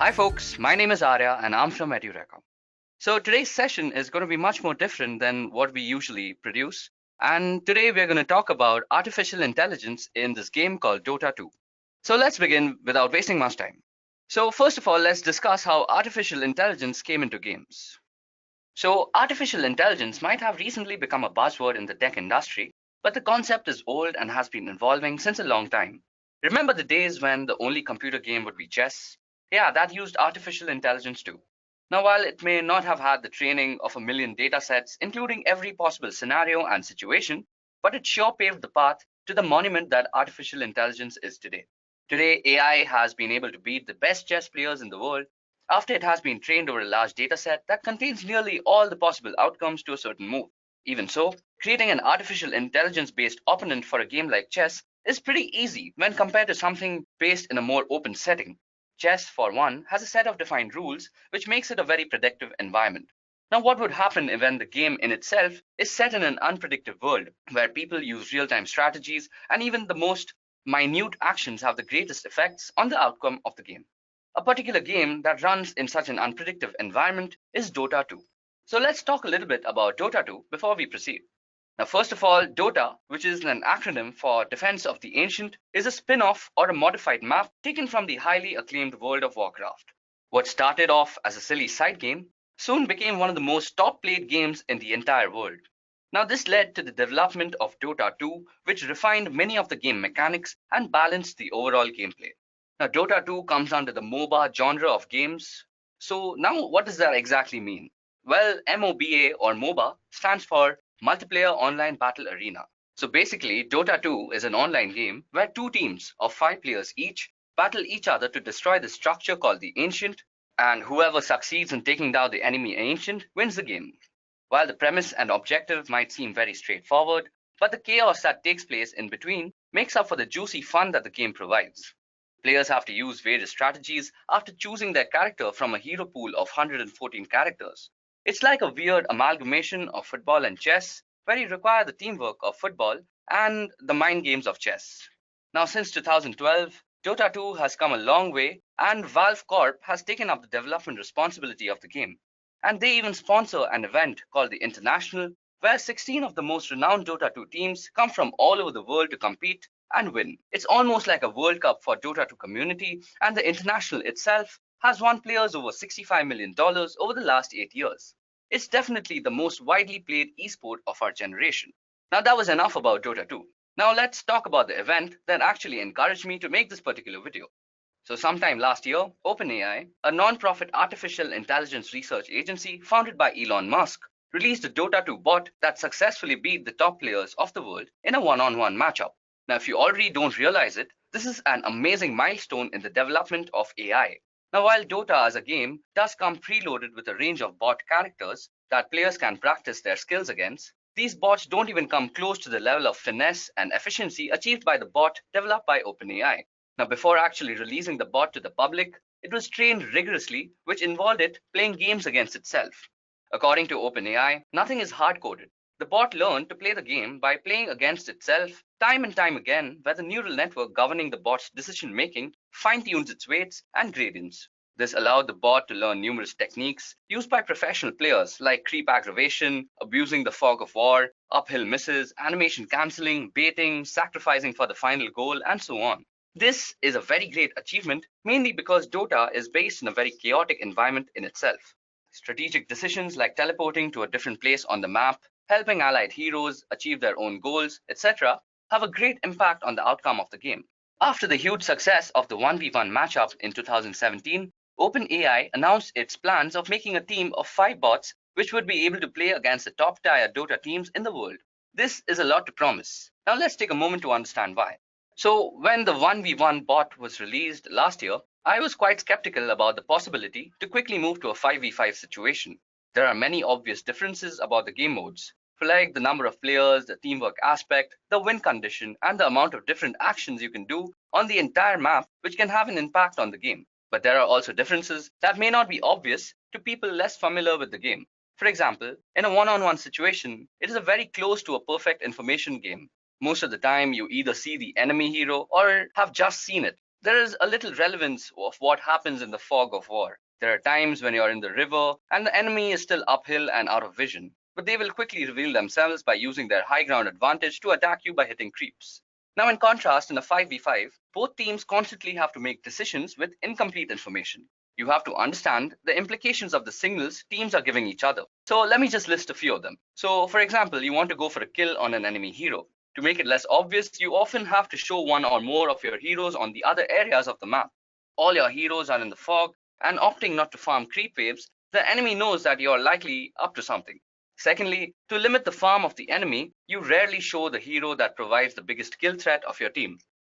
Hi folks, my name is Arya and I'm from Edureka. So today's session is going to be much more different than what we usually produce. And today we're going to talk about artificial intelligence in this game called Dota 2. So let's begin without wasting much time. So first of all, let's discuss how artificial intelligence came into games. So artificial intelligence might have recently become a buzzword in the tech industry, but the concept is old and has been evolving since a long time. Remember the days when the only computer game would be chess? Yeah, that used artificial intelligence too. Now, while it may not have had the training of a million data sets, including every possible scenario and situation, but it sure paved the path to the monument that artificial intelligence is today. Today, AI has been able to beat the best chess players in the world after it has been trained over a large data set that contains nearly all the possible outcomes to a certain move. Even so, creating an artificial intelligence-based opponent for a game like chess is pretty easy when compared to something based in a more open setting. Chess, for one, has a set of defined rules, which makes it a very predictive environment. Now, what would happen when the game in itself is set in an unpredictable world where people use real time strategies and even the most minute actions have the greatest effects on the outcome of the game? A particular game that runs in such an unpredictable environment is Dota 2. So let's talk a little bit about Dota 2 before we proceed. Now, first of all, Dota, which is an acronym for Defense of the Ancient, is a spin off or a modified map taken from the highly acclaimed World of Warcraft. What started off as a silly side game soon became one of the most top played games in the entire world. Now, this led to the development of Dota 2, which refined many of the game mechanics and balanced the overall gameplay. Now, Dota 2 comes under the MOBA genre of games. So, now what does that exactly mean? Well, MOBA or MOBA stands for Multiplayer Online Battle Arena. So, basically, Dota 2 is an online game where two teams of 5 players each battle each other to destroy the structure called the Ancient, and whoever succeeds in taking down the enemy Ancient wins the game. While the premise and objective might seem very straightforward, but the chaos that takes place in between makes up for the juicy fun that the game provides. Players have to use various strategies after choosing their character from a hero pool of 114 characters. It's like a weird amalgamation of football and chess, where you require the teamwork of football and the mind games of chess. Now, since 2012, Dota 2 has come a long way, and Valve Corp has taken up the development responsibility of the game. And they even sponsor an event called the International, where 16 of the most renowned Dota 2 teams come from all over the world to compete and win. It's almost like a World Cup for Dota 2 community, and the International itself has won players over $65 million over the last 8 years. It's definitely the most widely played esport of our generation. Now, that was enough about Dota 2. Now let's talk about the event that actually encouraged me to make this particular video. So sometime last year, OpenAI, a non-profit artificial intelligence research agency founded by Elon Musk, released a Dota 2 bot that successfully beat the top players of the world in a one-on-one matchup. Now, if you already don't realize it, this is an amazing milestone in the development of AI. Now, while Dota as a game does come preloaded with a range of bot characters that players can practice their skills against, these bots don't even come close to the level of finesse and efficiency achieved by the bot developed by OpenAI. Now, before actually releasing the bot to the public, it was trained rigorously, which involved it playing games against itself. According to OpenAI, nothing is hard-coded. The bot learned to play the game by playing against itself time and time again, where the neural network governing the bot's decision-making fine-tunes its weights and gradients. This allowed the bot to learn numerous techniques used by professional players like creep aggravation, abusing the fog of war, uphill misses, animation cancelling, baiting, sacrificing for the final goal, and so on. This is a very great achievement, mainly because Dota is based in a very chaotic environment in itself. Strategic decisions like teleporting to a different place on the map, helping allied heroes achieve their own goals, etc., have a great impact on the outcome of the game. After the huge success of the 1v1 matchup in 2017, OpenAI announced its plans of making a team of 5 bots which would be able to play against the top-tier Dota teams in the world. This is a lot to promise. Now let's take a moment to understand why. So when the 1v1 bot was released last year, I was quite skeptical about the possibility to quickly move to a 5v5 situation. There are many obvious differences about the game modes, like the number of players, the teamwork aspect, the win condition, and the amount of different actions you can do on the entire map, which can have an impact on the game. But there are also differences that may not be obvious to people less familiar with the game. For example, in a one-on-one situation, it is a very close to a perfect information game. Most of the time, you either see the enemy hero or have just seen it. There is a little relevance of what happens in the fog of war. There are times when you're in the river and the enemy is still uphill and out of vision, but they will quickly reveal themselves by using their high ground advantage to attack you by hitting creeps. Now, in contrast, in a 5v5, both teams constantly have to make decisions with incomplete information. You have to understand the implications of the signals teams are giving each other. So let me just list a few of them. So, for example, you want to go for a kill on an enemy hero. To make it less obvious, you often have to show one or more of your heroes on the other areas of the map. All your heroes are in the fog, and opting not to farm creep waves, the enemy knows that you are likely up to something. Secondly, to limit the farm of the enemy, you rarely show the hero that provides the biggest kill threat of your team.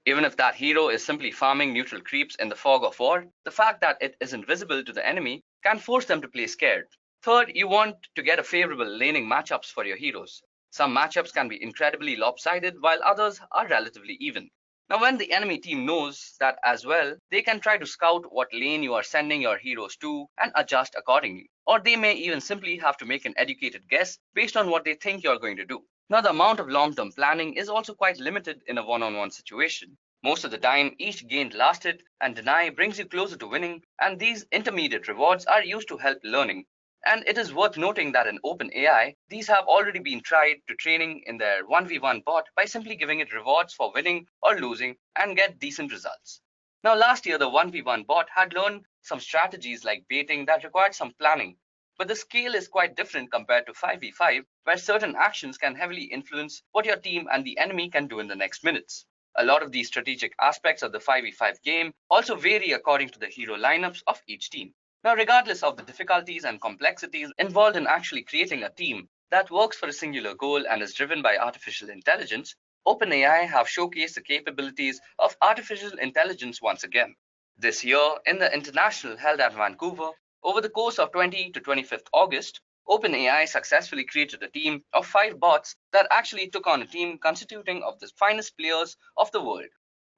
Even if that hero is simply farming neutral creeps in the fog of war, the fact that it isn't visible to the enemy can force them to play scared. Third, you want to get a favorable laning matchups for your heroes. Some matchups can be incredibly lopsided while others are relatively even. Now, when the enemy team knows that as well, they can try to scout what lane you are sending your heroes to and adjust accordingly. Or they may even simply have to make an educated guess based on what they think you're going to do. Now, the amount of long-term planning is also quite limited in a one-on-one situation. Most of the time, each game lasted and deny brings you closer to winning, and these intermediate rewards are used to help learning. And it is worth noting that in OpenAI, these have already been tried to training in their 1v1 bot by simply giving it rewards for winning or losing and get decent results. Now, last year, the 1v1 bot had learned some strategies like baiting that required some planning, but the scale is quite different compared to 5v5, where certain actions can heavily influence what your team and the enemy can do in the next minutes. A lot of these strategic aspects of the 5v5 game also vary according to the hero lineups of each team. Now, regardless of the difficulties and complexities involved in actually creating a team that works for a singular goal and is driven by artificial intelligence, OpenAI have showcased the capabilities of artificial intelligence once again. This year, in the International held at Vancouver, over the course of 20 to 25th August, OpenAI successfully created a team of 5 bots that actually took on a team constituting of the finest players of the world.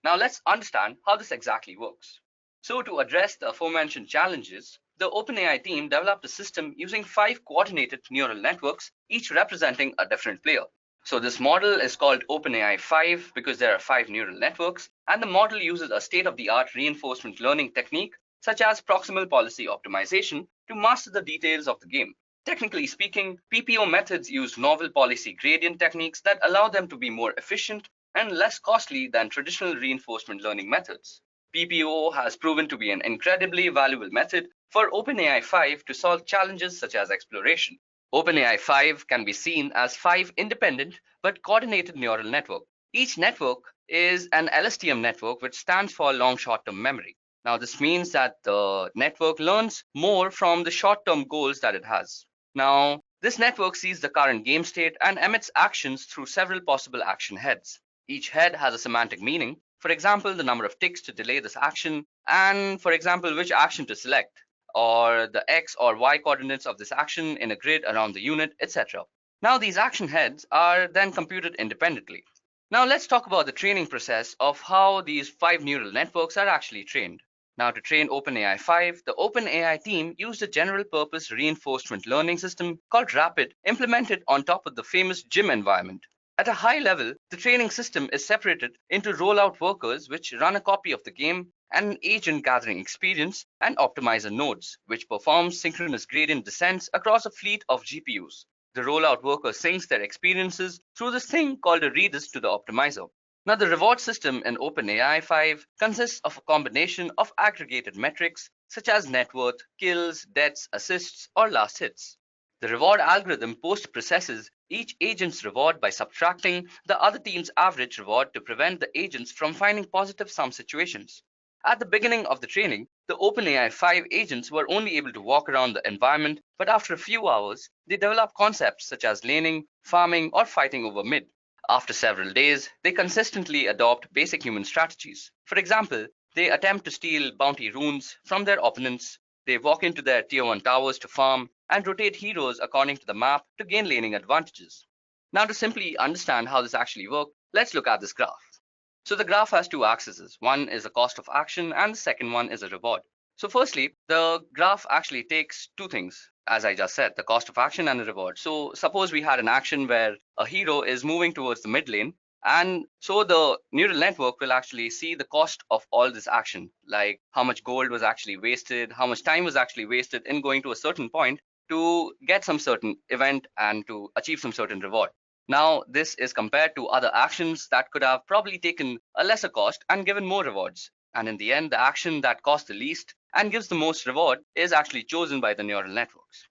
Now let's understand how this exactly works. So to address the aforementioned challenges, the OpenAI team developed a system using 5 coordinated neural networks, each representing a different player. So this model is called OpenAI 5 because there are 5 neural networks, and the model uses a state-of-the-art reinforcement learning technique such as proximal policy optimization to master the details of the game. Technically speaking, PPO methods use novel policy gradient techniques that allow them to be more efficient and less costly than traditional reinforcement learning methods. PPO has proven to be an incredibly valuable method for OpenAI 5 to solve challenges such as exploration. OpenAI 5 can be seen as 5 independent but coordinated neural networks. Each network is an LSTM network, which stands for long short-term memory. Now, this means that the network learns more from the short-term goals that it has. Now, this network sees the current game state and emits actions through several possible action heads. Each head has a semantic meaning. For example, the number of ticks to delay this action, and for example, which action to select, or the X or Y coordinates of this action in a grid around the unit, etc. Now, these action heads are then computed independently. Now, let's talk about the training process of how these 5 neural networks are actually trained. Now, to train OpenAI 5, the OpenAI team used a general-purpose reinforcement learning system called RAPID, implemented on top of the famous gym environment. At a high level, the training system is separated into rollout workers, which run a copy of the game, and an agent gathering experience, and optimizer nodes, which performs synchronous gradient descents across a fleet of GPUs. The rollout worker syncs their experiences through this thing called a redis to the optimizer. Now, the reward system in OpenAI 5 consists of a combination of aggregated metrics such as net worth, kills, deaths, assists, or last hits. The reward algorithm post-processes each agent's reward by subtracting the other team's average reward to prevent the agents from finding positive sum situations. At the beginning of the training, the OpenAI 5 agents were only able to walk around the environment, but after a few hours, they developed concepts such as laning, farming, or fighting over mid. After several days, they consistently adopt basic human strategies. For example, they attempt to steal bounty runes from their opponents, they walk into their tier 1 towers to farm, and rotate heroes according to the map to gain laning advantages. Now, to simply understand how this actually works, let's look at this graph. So the graph has 2 axes. One is the cost of action and the second one is a reward. So firstly, the graph actually takes 2 things, as I just said, the cost of action and the reward. So suppose we had an action where a hero is moving towards the mid lane And so the neural network will actually see the cost of all this action, like how much gold was actually wasted, how much time was actually wasted in going to a certain point to get some certain event and to achieve some certain reward. Now, this is compared to other actions that could have probably taken a lesser cost and given more rewards. And in the end, the action that costs the least and gives the most reward is actually chosen by the neural networks.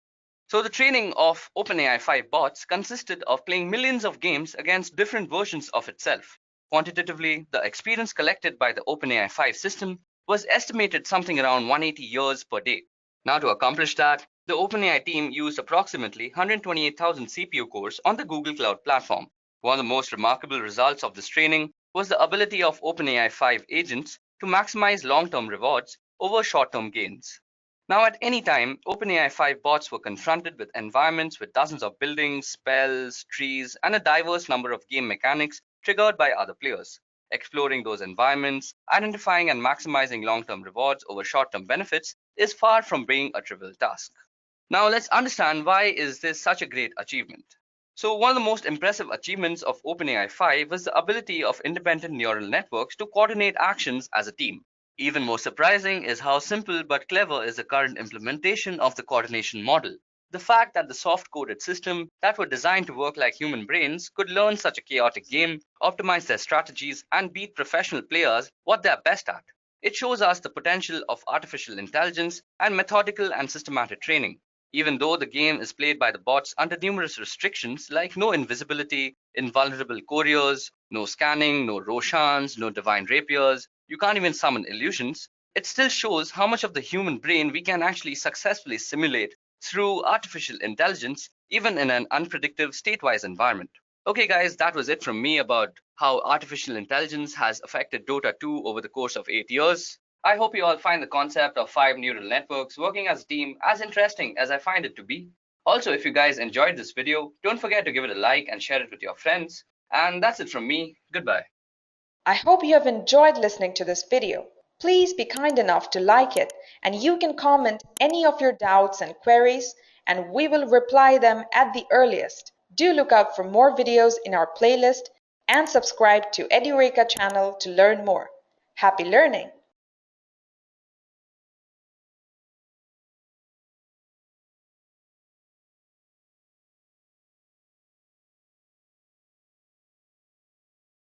So the training of OpenAI 5 bots consisted of playing millions of games against different versions of itself. Quantitatively, the experience collected by the OpenAI 5 system was estimated something around 180 years per day. Now to accomplish that, the OpenAI team used approximately 128,000 CPU cores on the Google Cloud platform. One of the most remarkable results of this training was the ability of OpenAI 5 agents to maximize long-term rewards over short-term gains. Now, at any time, OpenAI 5 bots were confronted with environments with dozens of buildings, spells, trees, and a diverse number of game mechanics triggered by other players. Exploring those environments, identifying and maximizing long-term rewards over short-term benefits is far from being a trivial task. Now, let's understand why is this such a great achievement. So, one of the most impressive achievements of OpenAI 5 was the ability of independent neural networks to coordinate actions as a team. Even more surprising is how simple but clever is the current implementation of the coordination model. The fact that the soft-coded system that were designed to work like human brains could learn such a chaotic game, optimize their strategies, and beat professional players what they are best at. It shows us the potential of artificial intelligence and methodical and systematic training. Even though the game is played by the bots under numerous restrictions like no invisibility, invulnerable couriers, no scanning, no Roshans, no divine rapiers, you can't even summon illusions, it still shows how much of the human brain we can actually successfully simulate through artificial intelligence, even in an unpredictable state-wise environment. Okay guys, that was it from me about how artificial intelligence has affected Dota 2 over the course of 8 years. I hope you all find the concept of 5 neural networks working as a team as interesting as I find it to be. Also, if you guys enjoyed this video, don't forget to give it a like and share it with your friends. And that's it from me. Goodbye. I hope you have enjoyed listening to this video. Please be kind enough to like it, and you can comment any of your doubts and queries, and we will reply them at the earliest. Do look out for more videos in our playlist and subscribe to Edureka channel to learn more. Happy learning!